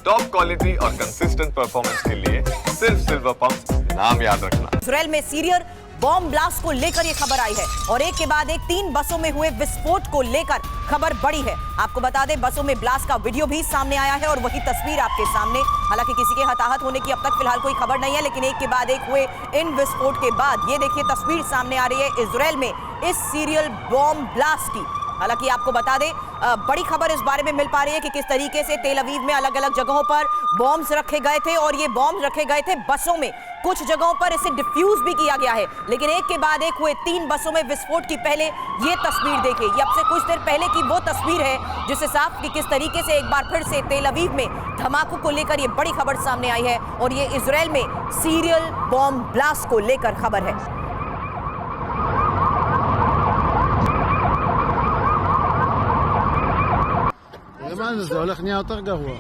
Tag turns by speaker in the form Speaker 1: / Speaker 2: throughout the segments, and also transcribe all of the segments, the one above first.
Speaker 1: Top quality और consistent performance के लिए सिर्फ सिल्वर पंप नाम याद रखना।
Speaker 2: इजराइल में सीरियल बॉम्ब ब्लास्ट को लेकर ये खबर आई है और एक के बाद एक 3 बसों में हुए विस्फोट को लेकर खबर बड़ी है। आपको बता दें, बसों में ब्लास्ट का वीडियो भी सामने आया है और वही तस्वीर आपके सामने। हालांकि किसी के हताहत होने की अब तक फिलहाल कोई खबर नहीं है, लेकिन एक के बाद एक हुए इन विस्फोट के बाद ये देखिए तस्वीर सामने आ रही है इजराइल में इस सीरियल बॉम्ब ब्लास्ट की। हालांकि आपको बता दें, बड़ी खबर इस बारे में मिल पा रही है कि किस तरीके से तेल अवीव में अलग अलग जगहों पर बॉम्ब्स रखे गए थे और ये बॉम्ब रखे गए थे बसों में। कुछ जगहों पर इसे डिफ्यूज भी किया गया है, लेकिन एक के बाद एक हुए 3 बसों में विस्फोट की पहले ये तस्वीर देखिए। ये अब से कुछ देर पहले की वो तस्वीर है जिससे साफ कि किस तरीके से एक बार फिर से तेल अवीव में धमाकों को लेकर ये बड़ी खबर सामने आई है और ये इजराइल में सीरियल बॉम्ब ब्लास्ट को लेकर खबर है।
Speaker 3: זה הולך נהיה יותר גרוע.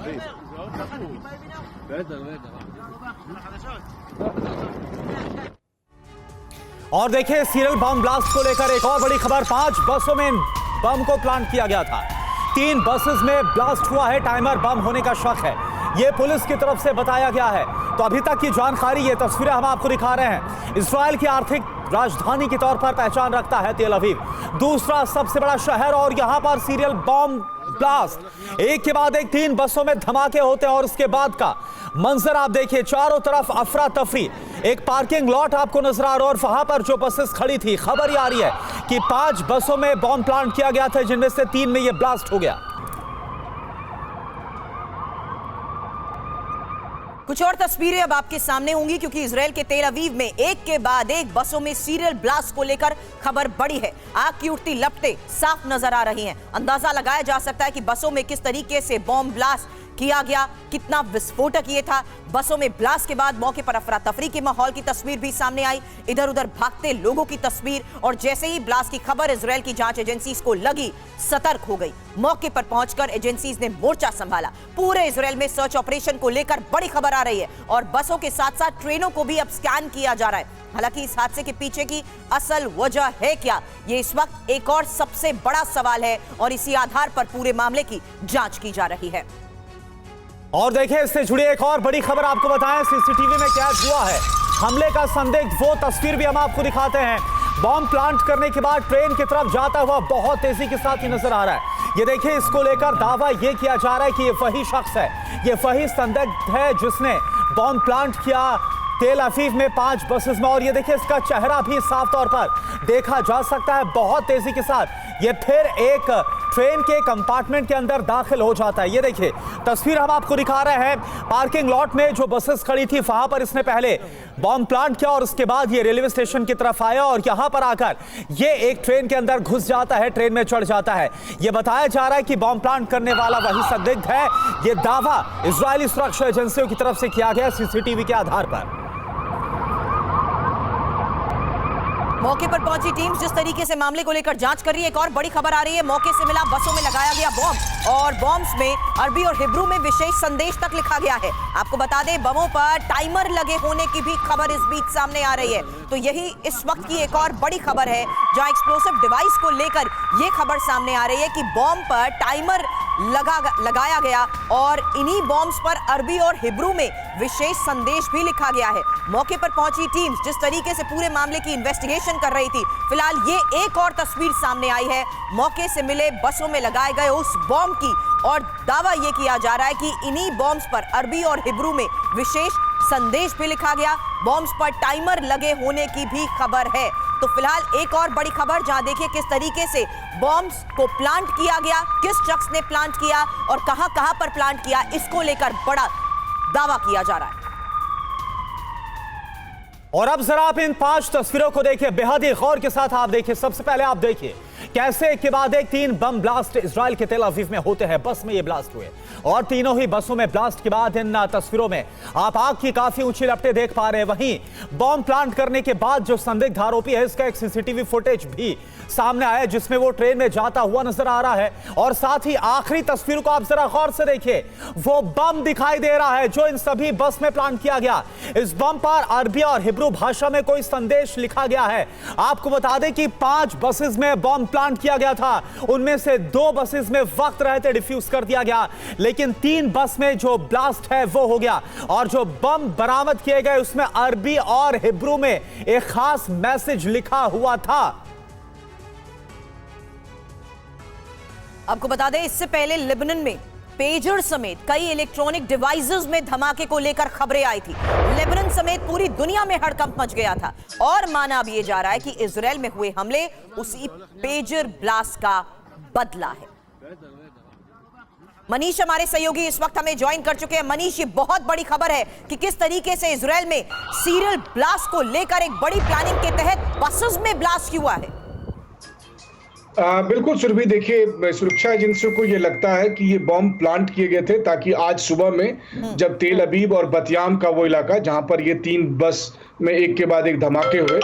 Speaker 4: और देखिए सीरियल बम ब्लास्ट को लेकर एक और बड़ी खबर। 5 बसों में बम को प्लांट किया गया था। 3 बसेस में ब्लास्ट हुआ है। टाइमर बम होने का शक है, ये पुलिस की तरफ से बताया गया है। तो अभी तक की जानकारी, ये तस्वीरें हम आपको दिखा रहे हैं। इजराइल की आर्थिक राजधानी के तौर पर पहचान रखता है तेल अवीव, दूसरा सबसे बड़ा शहर, और यहां पर सीरियल बॉम्ब ब्लास्ट एक के बाद एक 3 बसों में धमाके होते हैं। और उसके बाद का मंजर आप देखिए, चारों तरफ अफरा तफरी। एक पार्किंग लॉट आपको नजर आ रहा है और वहां पर जो बसेस खड़ी थी, खबर ये आ रही है कि 5 बसों में बॉम्ब प्लांट किया गया था, जिनमें से 3 में ये ब्लास्ट हो गया।
Speaker 2: कुछ और तस्वीरें अब आपके सामने होंगी, क्योंकि इजराइल के तेल अवीव में एक के बाद एक बसों में सीरियल ब्लास्ट को लेकर खबर बड़ी है। आग की उठती लपटें साफ नजर आ रही हैं। अंदाजा लगाया जा सकता है कि बसों में किस तरीके से बॉम्ब ब्लास्ट किया गया, कितना विस्फोटक ये था। बसों में ब्लास्ट के बाद मौके पर अफरा तफरी के माहौल की तस्वीर भी सामने आई, इधर उधर भागते लोगों की तस्वीर। और जैसे ही ब्लास्ट की खबर इजराइल की जांच एजेंसीज को लगी, सतर्क हो गई। मौके पर पहुंचकर एजेंसीज ने मोर्चा संभाला। पूरे इजराइल में सर्च ऑपरेशन को लेकर बड़ी खबर आ रही है और बसों के साथ साथ ट्रेनों को भी अब स्कैन किया जा रहा है। हालांकि इस हादसे के पीछे की असल वजह है क्या, ये इस वक्त एक और सबसे बड़ा सवाल है और इसी आधार पर पूरे मामले की जांच की जा रही है।
Speaker 4: और देखिए, इससे जुड़ी एक और बड़ी खबर आपको बताएं। सीसीटीवी में कैद हुआ है हमले का संदिग्ध, वो तस्वीर भी हम आपको दिखाते हैं। बॉम्ब प्लांट करने के बाद ट्रेन की तरफ जाता हुआ बहुत तेजी के साथ ही नजर आ रहा है। ये देखिए, इसको लेकर दावा ये किया जा रहा है कि ये वही शख्स है, ये वही संदिग्ध है जिसने बॉम्ब प्लांट किया तेल अवीव में 5 बसेस में। और ये देखिए, इसका चेहरा भी साफ तौर पर देखा जा सकता है। बहुत तेजी के साथ ये फिर एक ट्रेन के कंपार्टमेंट के अंदर दाखिल हो जाता है। ये देखिए तस्वीर हम आपको दिखा रहे हैं। पार्किंग लॉट में जो बसेस खड़ी थी, वहां पर इसने पहले बॉम्ब प्लांट किया और उसके बाद ये रेलवे स्टेशन की तरफ आया और यहां पर आकर ये एक ट्रेन के अंदर घुस जाता है, ट्रेन में चढ़ जाता है। ये बताया जा रहा है कि बॉम्ब प्लांट करने वाला वही संदिग्ध है। ये दावा इजरायली सुरक्षा एजेंसियों की तरफ से किया गया सीसीटीवी के आधार पर।
Speaker 2: मौके पर पहुंची टीम्स जिस तरीके से मामले को लेकर जांच कर रही है। एक और बड़ी खबर आ रही है, मौके से मिला बसों में लगाया गया बॉम्ब और बॉम्ब्स में अरबी और हिब्रू में विशेष संदेश तक लिखा गया है। आपको बता दें, बमों पर टाइमर लगे होने की भी खबर इस बीच सामने आ रही है। तो यही इस वक्त की एक और बड़ी खबर है, जहां एक्सप्लोसिव डिवाइस को लेकर यह खबर सामने आ रही है कि बॉम्ब पर टाइमर लगाया गया और इन्हीं बॉम्ब्स पर अरबी और हिब्रू में विशेष संदेश भी लिखा गया है। मौके पर पहुंची टीम्स जिस तरीके से पूरे मामले की इन्वेस्टिगेशन कर रही थी, फिलहाल ये एक और तस्वीर सामने आई है मौके से मिले बसों में लगाए गए उस बॉम्ब की, और दावा यह किया जा रहा है कि इन्हीं बॉम्ब्स पर अरबी और हिब्रू में विशेष संदेश भी लिखा गया। बॉम्ब्स पर टाइमर लगे होने की भी खबर है। तो फिलहाल एक और बड़ी खबर, जहां देखिए किस तरीके से बॉम्ब्स को प्लांट किया गया, किस शख्स ने प्लांट किया और कहां पर प्लांट किया, इसको लेकर बड़ा दावा किया जा रहा है।
Speaker 4: और अब जरा आप इन 5 तस्वीरों को देखिए, बेहद ही गौर के साथ आप देखिए। सबसे पहले आप देखिए कैसे एक के बाद एक 3 बम ब्लास्ट इजराइल के तेल अवीव में होते हैं। बस में ये ब्लास्ट हुए और तीनों ही बसों में ब्लास्ट के बाद इन तस्वीरों में आप आग की काफी ऊंची लपटें देख पा रहे हैं। वहीं बॉम्ब प्लांट करने के बाद जो संदिग्ध आरोपी है, इसका एक सीसीटीवी फुटेज भी सामने आया जिसमें वो ट्रेन में जाता हुआ नजर आ रहा है। और साथ ही आखिरी तस्वीर को आप जरा गौर से देखिए, वो बम दिखाई दे रहा है जो इन सभी बस में प्लांट किया गया। इस बम पर अरबी और हिब्रू भाषा में कोई संदेश लिखा गया है। आपको बता दें कि 5 बसेस में बम प्लांट किया गया था, उनमें से 2 बसेस में वक्त रहते डिफ्यूज कर दिया गया, लेकिन 3 बस में जो ब्लास्ट है वो हो गया। और जो बम बरामद किए गए उसमें अरबी और हिब्रू में एक खास मैसेज लिखा हुआ था।
Speaker 2: आपको बता दें, इससे पहले लेबनान में पेजर समेत कई इलेक्ट्रॉनिक डिवाइसेस में धमाके को लेकर खबरें आई थी। लेबनान समेत पूरी दुनिया में हड़कंप मच गया था और माना अब ये जा रहा है कि इजराइल में हुए हमले उसी पेजर ब्लास्ट का बदला है। मनीष हमारे सहयोगी इस वक्त हमें ज्वाइन कर चुके हैं। मनीष, ये बहुत बड़ी खबर है कि किस तरीके से इजराइल में सीरियल ब्लास्ट को लेकर एक बड़ी प्लानिंग के तहत बसेस में ब्लास्ट हुआ है।
Speaker 5: बिल्कुल सुरभि, देखिए सुरक्षा एजेंसियों को ये लगता है कि ये बॉम्ब प्लांट किए गए थे ताकि आज सुबह में जब तेल अबीब और बतियाम का वो इलाका जहां पर ये 3 बस में एक के बाद एक धमाके हुए,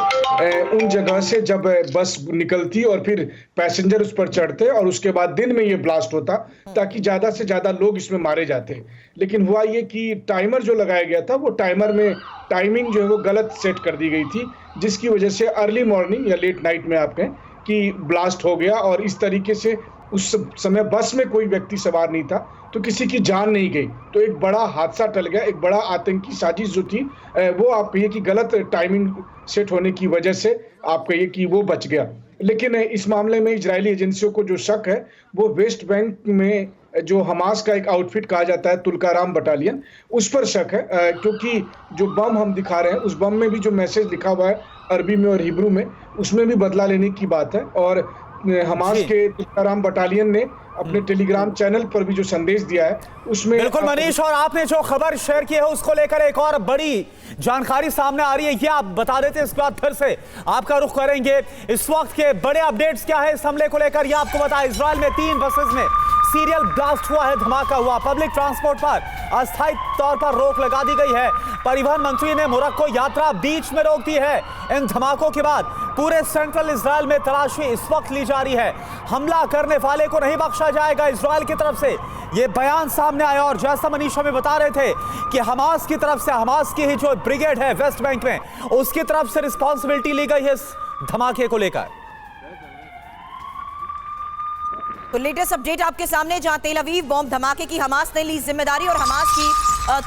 Speaker 5: उन जगह से जब बस निकलती और फिर पैसेंजर उस पर चढ़ते और उसके बाद दिन में ये ब्लास्ट होता ताकि ज्यादा से ज्यादा लोग इसमें मारे जाते। लेकिन हुआ ये कि टाइमर जो लगाया गया था वो टाइमर में टाइमिंग जो है वो गलत सेट कर दी गई थी, जिसकी वजह से अर्ली मॉर्निंग या लेट नाइट में आप कहें कि ब्लास्ट हो गया। और इस तरीके से उस समय बस में कोई व्यक्ति सवार नहीं था तो किसी की जान नहीं गई, तो एक बड़ा हादसा टल गया। एक बड़ा आतंकी साजिश जो थी वो आप कहिए कि गलत टाइमिंग सेट होने की वजह से आप कहिए कि वो बच गया। लेकिन इस मामले में इजरायली एजेंसियों को जो शक है वो वेस्ट बैंक में जो हमास का एक आउटफिट कहा जाता है तुल्काराम बटालियन, उस पर शक है, क्योंकि जो बम हम दिखा रहे हैं उस बम में भी जो मैसेज लिखा हुआ है अरबी में और हिब्रू में, उसमें भी बदला लेने की बात है। और हमास के तुल्काराम बटालियन ने अपने टेलीग्राम चैनल पर भी जो संदेश दिया है उसमें
Speaker 4: बिल्कुल मनीष, और आपने जो खबर शेयर की है उसको लेकर एक और बड़ी जानकारी सामने आ रही है, ये आप बता देते हैं, इसके बाद फिर से आपका रुख करेंगे। इस वक्त के बड़े अपडेट्स क्या है इस हमले को लेकर, ये आपको बता, इजराइल में 3 बसेस में सीरियल ब्लास्ट हुआ है, धमाका हुआ। पब्लिक ट्रांसपोर्ट पर अस्थायी तौर पर रोक लगा दी गई है। परिवहन मंत्री ने मोरक्को यात्रा बीच में रोक दी है। इन धमाकों के बाद पूरे सेंट्रल इजराइल में तलाशी इस वक्त ली जा रही है। हमला करने वाले को नहीं बख्शा जाएगा इजराइल की तरफ से, ये बयान सामने आया। और जैसा मनीष हमें बता रहे थे कि हमास की तरफ से, हमास की ही जो ब्रिगेड है वेस्ट बैंक में, उसकी तरफ से रिस्पॉन्सिबिलिटी ली गई है इस धमाके को लेकर।
Speaker 2: तो लेटेस्ट अपडेट आपके सामने, जहां तेल अवीव बॉम्ब धमाके की हमास ने ली जिम्मेदारी और हमास की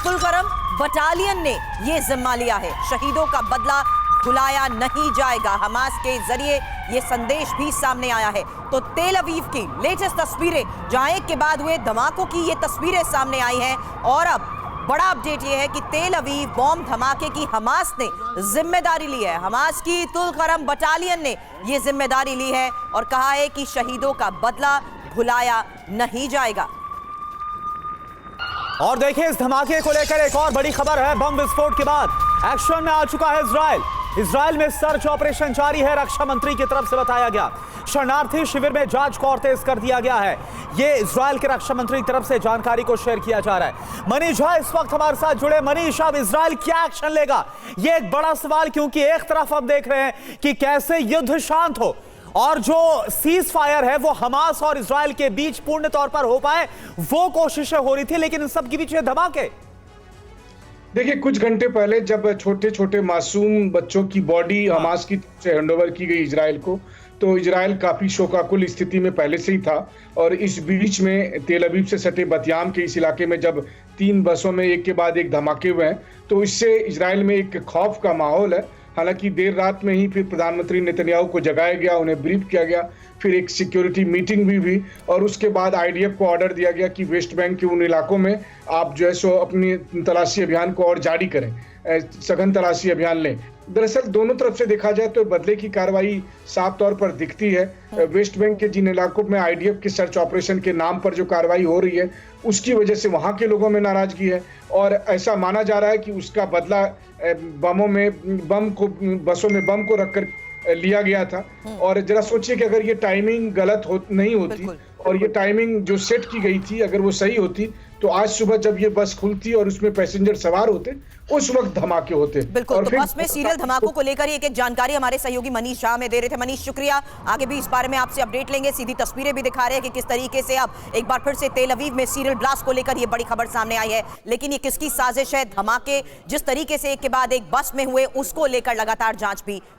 Speaker 2: तुलकरम बटालियन ने यह जिम्मा लिया है। शहीदों का बदला भुलाया नहीं जाएगा, हमास के जरिए यह संदेश भी सामने आया है। तो तेल अवीव की लेटेस्ट तस्वीरें, जहां एक के बाद हुए धमाकों की ये तस्वीरें सामने आई हैं। और अब बड़ा अपडेट यह है कि तेल अवीव बॉम्ब धमाके की हमास ने जिम्मेदारी ली है। हमास की तुल्करम बटालियन ने यह जिम्मेदारी ली है और कहा है कि शहीदों का बदला भुलाया नहीं जाएगा।
Speaker 4: और देखिए, इस धमाके को लेकर एक और बड़ी खबर है। बम विस्फोट के बाद एक्शन में आ चुका है इजराइल। इजराइल में सर्च ऑपरेशन जारी है, रक्षा मंत्री की तरफ से बताया गया। शरणार्थी शिविर में जांच को और तेज कर दिया गया है, ये इजराइल के रक्षा मंत्री की तरफ से जानकारी को शेयर किया जा रहा है। मनीष झा इस वक्त हमारे साथ जुड़े। मनीष, अब इजराइल क्या एक्शन लेगा, ये एक बड़ा सवाल, क्योंकि एक तरफ हम देख रहे हैं कि कैसे युद्ध शांत हो और जो सीज फायर है वो हमास और इजराइल के बीच पूर्ण तौर पर हो पाए, वो कोशिशें हो रही थी, लेकिन इन सब के बीच धमाके।
Speaker 5: देखिए, कुछ घंटे पहले जब छोटे छोटे मासूम बच्चों की बॉडी हमास की तरफ से हैंडओवर की गई इजराइल को, तो इजराइल काफी शोकाकुल स्थिति में पहले से ही था। और इस बीच में तेल अवीव से सटे बतियाम के इस इलाके में जब 3 बसों में एक के बाद एक धमाके हुए हैं, तो इससे इजराइल में एक खौफ का माहौल है। हालांकि देर रात में ही फिर प्रधानमंत्री नेतन्याहू को जगाया गया, उन्हें ब्रीफ किया गया, फिर एक सिक्योरिटी मीटिंग भी हुई और उसके बाद आईडीएफ को ऑर्डर दिया गया कि वेस्ट बैंक के उन इलाकों में आप जो है सो अपनी तलाशी अभियान को और जारी करें, सघन तलाशी अभियान लें। दरअसल दोनों तरफ से देखा जाए तो बदले की कार्रवाई साफ तौर पर दिखती है। वेस्ट बैंक के जिन इलाकों में आईडीएफ के सर्च ऑपरेशन के नाम पर जो कार्रवाई हो रही है, उसकी वजह से वहां के लोगों में नाराजगी है और ऐसा माना जा रहा है कि उसका बदला बसों में बम को रखकर लिया गया था। और जरा सोचिए कि अगर ये टाइमिंग गलत नहीं होती
Speaker 2: बिल्कुल।
Speaker 5: और ये टाइमिंग जो सेट की गई थी अगर वो सही होती तो आज सुबह जब ये बस खुलती और उसमें पैसेंजर सवार होते उस वक्त धमाके होते।
Speaker 2: बिल्कुल,
Speaker 5: और
Speaker 2: तो
Speaker 5: फिर
Speaker 2: बस में सीरियल धमाकों को लेकर एक जानकारी हमारे सहयोगी मनीष झा में दे रहे थे। मनीष, शुक्रिया। आगे भी इस बारे में आपसे अपडेट लेंगे। सीधी तस्वीरें भी दिखा रहे हैं कि किस तरीके से अब एक बार फिर से तेल अवीव में सीरियल ब्लास्ट को लेकर ये बड़ी खबर सामने आई है। लेकिन ये किसकी साजिश है? धमाके जिस तरीके से एक के बाद एक बस में हुए उसको लेकर लगातार जांच भी